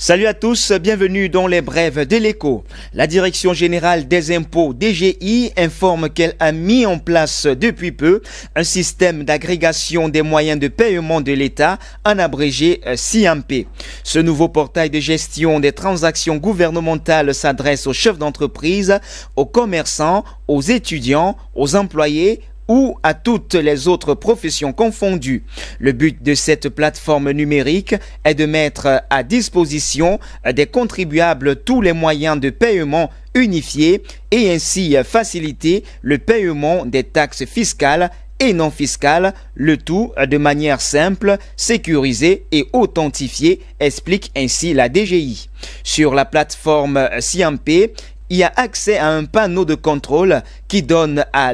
Salut à tous, bienvenue dans les brèves de l'Écho. La Direction générale des impôts DGI informe qu'elle a mis en place depuis peu un système d'agrégation des moyens de paiement de l'État, en abrégé CIMP. Ce nouveau portail de gestion des transactions gouvernementales s'adresse aux chefs d'entreprise, aux commerçants, aux étudiants, aux employés, ou à toutes les autres professions confondues. Le but de cette plateforme numérique est de mettre à disposition des contribuables tous les moyens de paiement unifiés et ainsi faciliter le paiement des taxes fiscales et non fiscales, le tout de manière simple, sécurisée et authentifiée, explique ainsi la DGI. Sur la plateforme CIMP, il y a accès à un panneau de contrôle qui donne à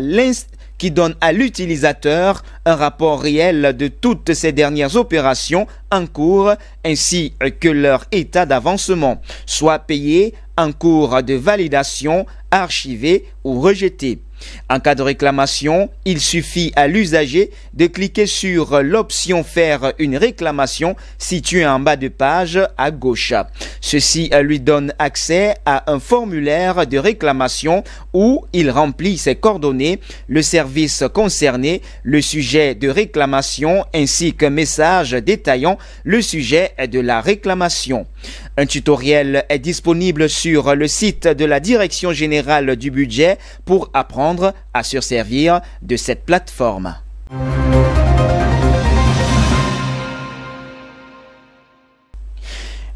l'utilisateur un rapport réel de toutes ces dernières opérations en cours ainsi que leur état d'avancement, soit payé, en cours de validation, archivé ou rejeté. En cas de réclamation, il suffit à l'usager de cliquer sur l'option « Faire une réclamation » située en bas de page à gauche. Ceci lui donne accès à un formulaire de réclamation où il remplit ses coordonnées, le service concerné, le sujet de réclamation ainsi qu'un message détaillant le sujet de la réclamation. Un tutoriel est disponible sur le site de la Direction générale du budget pour apprendre à se servir de cette plateforme.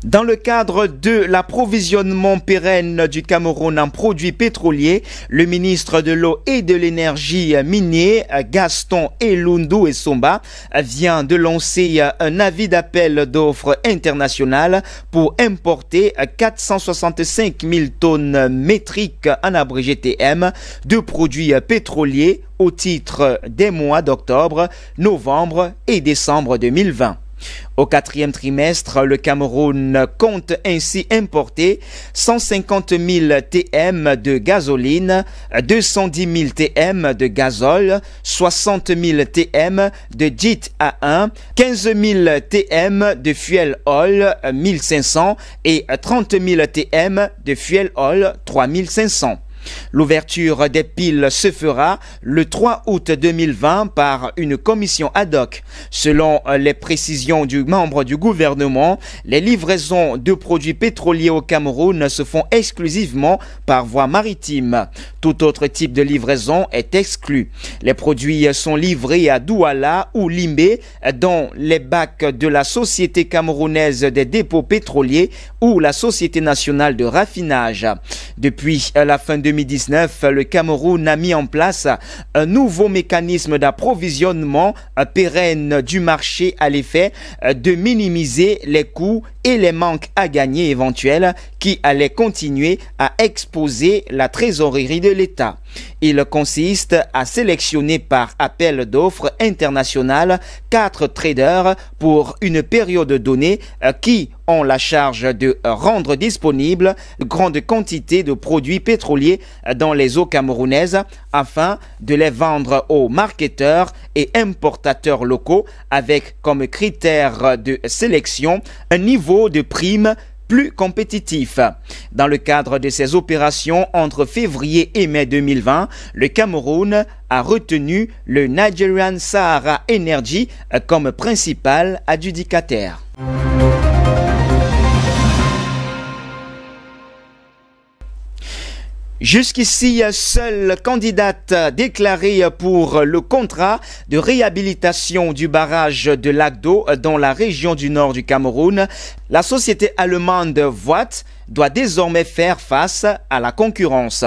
Dans le cadre de l'approvisionnement pérenne du Cameroun en produits pétroliers, le ministre de l'Eau et de l'Énergie minier, Gaston Elundu Essomba, vient de lancer un avis d'appel d'offres international pour importer 465 000 tonnes métriques en abrégé TM de produits pétroliers au titre des mois d'octobre, novembre et décembre 2020. Au quatrième trimestre, le Cameroun compte ainsi importer 150 000 TM de gasoline, 210 000 TM de gazole, 60 000 TM de JIT A1, 15 000 TM de fuel oil 1500 et 30 000 TM de fuel oil 3500. L'ouverture des piles se fera le 3 août 2020 par une commission ad hoc. Selon les précisions du membre du gouvernement, les livraisons de produits pétroliers au Cameroun se font exclusivement par voie maritime. Tout autre type de livraison est exclu. Les produits sont livrés à Douala ou Limbe dans les bacs de la Société camerounaise des dépôts pétroliers ou la Société nationale de raffinage. Depuis la fin 2019, le Cameroun a mis en place un nouveau mécanisme d'approvisionnement pérenne du marché à l'effet de minimiser les coûts et les manques à gagner éventuels qui allaient continuer à exposer la trésorerie de l'État. Il consiste à sélectionner par appel d'offres international 4 traders pour une période donnée qui ont la charge de rendre disponibles de grandes quantités de produits pétroliers dans les eaux camerounaises afin de les vendre aux marketeurs et importateurs locaux avec comme critère de sélection un niveau de prime plus compétitif. Dans le cadre de ces opérations entre février et mai 2020, le Cameroun a retenu le Nigerian Sahara Energy comme principal adjudicataire. Jusqu'ici, seule candidate déclarée pour le contrat de réhabilitation du barrage de Lagdo dans la région du nord du Cameroun, la société allemande Voith doit désormais faire face à la concurrence.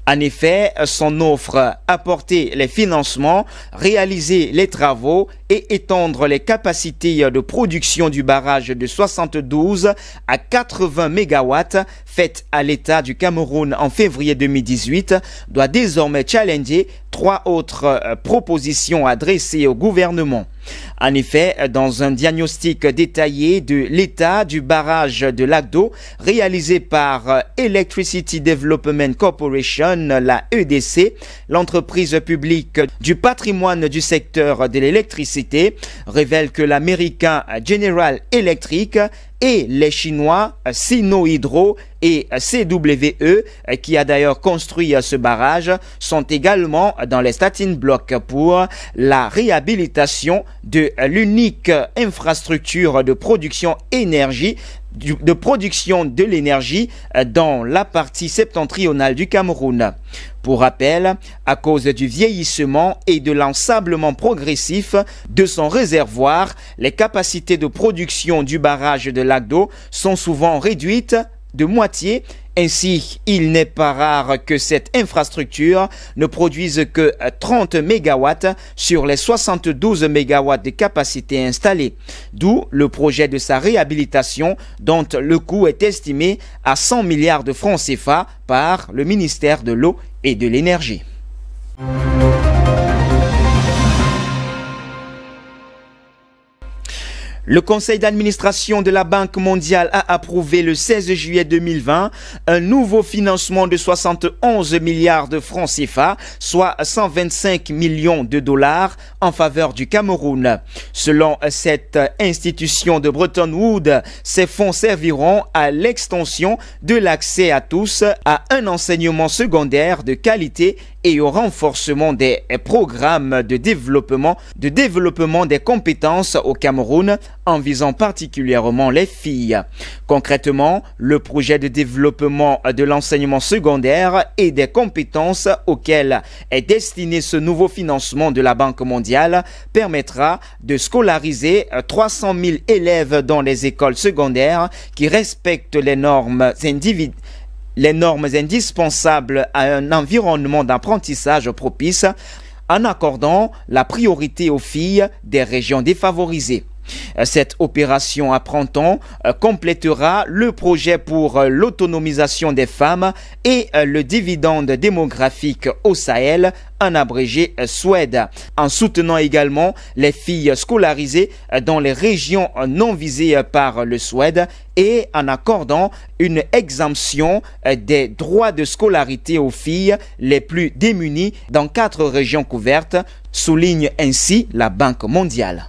En effet, son offre apporter les financements, réaliser les travaux et étendre les capacités de production du barrage de 72 à 80 MW faite à l'État du Cameroun en février 2018 doit désormais challenger 3 autres propositions adressées au gouvernement. En effet, dans un diagnostic détaillé de l'état du barrage de Lagdo réalisé par Electricity Development Corporation, la EDC, l'entreprise publique du patrimoine du secteur de l'électricité, révèle que l'américain General Electric et les Chinois Sinohydro et CWE, qui a d'ailleurs construit ce barrage, sont également dans les starting blocks pour la réhabilitation de l'unique infrastructure de production de l'énergie dans la partie septentrionale du Cameroun. Pour rappel, à cause du vieillissement et de l'ensablement progressif de son réservoir, les capacités de production du barrage de Lagdo sont souvent réduites de moitié. Ainsi, il n'est pas rare que cette infrastructure ne produise que 30 MW sur les 72 MW de capacité installée, d'où le projet de sa réhabilitation dont le coût est estimé à 100 milliards de francs CFA par le ministère de l'Eau et de l'Énergie. Le conseil d'administration de la Banque mondiale a approuvé le 16 juillet 2020 un nouveau financement de 71 milliards de francs CFA, soit 125 millions de dollars en faveur du Cameroun. Selon cette institution de Bretton Woods, ces fonds serviront à l'extension de l'accès à tous à un enseignement secondaire de qualité et au renforcement des programmes de développement des compétences au Cameroun en visant particulièrement les filles. Concrètement, le projet de développement de l'enseignement secondaire et des compétences auxquelles est destiné ce nouveau financement de la Banque mondiale permettra de scolariser 300 000 élèves dans les écoles secondaires qui respectent les normes indispensables à un environnement d'apprentissage propice, en accordant la priorité aux filles des régions défavorisées. Cette opération à printemps complétera le projet pour l'autonomisation des femmes et le dividende démographique au Sahel, en abrégé SWED, en soutenant également les filles scolarisées dans les régions non visées par le SWED et en accordant une exemption des droits de scolarité aux filles les plus démunies dans 4 régions couvertes, souligne ainsi la Banque mondiale.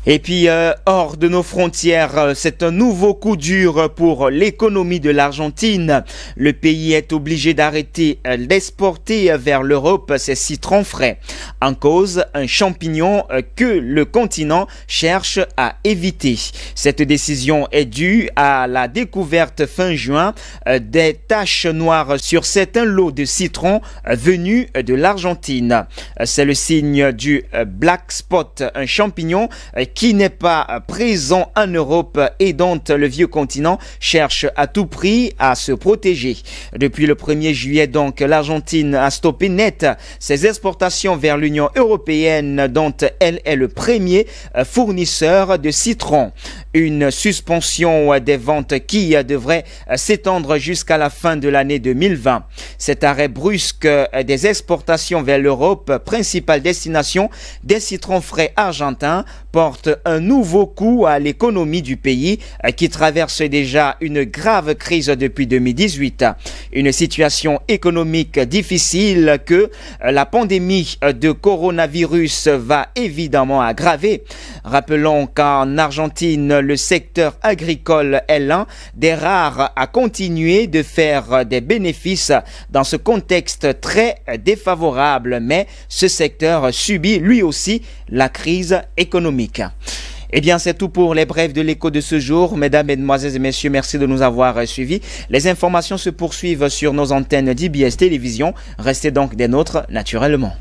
Et puis, hors de nos frontières, c'est un nouveau coup dur pour l'économie de l'Argentine. Le pays est obligé d'arrêter d'exporter vers l'Europe ses citrons frais. En cause, un champignon que le continent cherche à éviter. Cette décision est due à la découverte fin juin des taches noires sur certains lots de citrons venus de l'Argentine. C'est le signe du black spot, un champignon qui n'est pas présent en Europe et dont le vieux continent cherche à tout prix à se protéger. Depuis le 1er juillet, donc, l'Argentine a stoppé net ses exportations vers l'Union européenne, dont elle est le premier fournisseur de citron. Une suspension des ventes qui devrait s'étendre jusqu'à la fin de l'année 2020. Cet arrêt brusque des exportations vers l'Europe, principale destination des citrons frais argentins, porte un nouveau coup à l'économie du pays qui traverse déjà une grave crise depuis 2018. Une situation économique difficile que la pandémie de coronavirus va évidemment aggraver. Rappelons qu'en Argentine, le secteur agricole est l'un des rares à continuer de faire des bénéfices dans ce contexte très défavorable, mais ce secteur subit lui aussi la crise économique. Eh bien, c'est tout pour les brèves de l'écho de ce jour. Mesdames, Mesdemoiselles et Messieurs, merci de nous avoir suivis. Les informations se poursuivent sur nos antennes d'IBS Télévision. Restez donc des nôtres naturellement.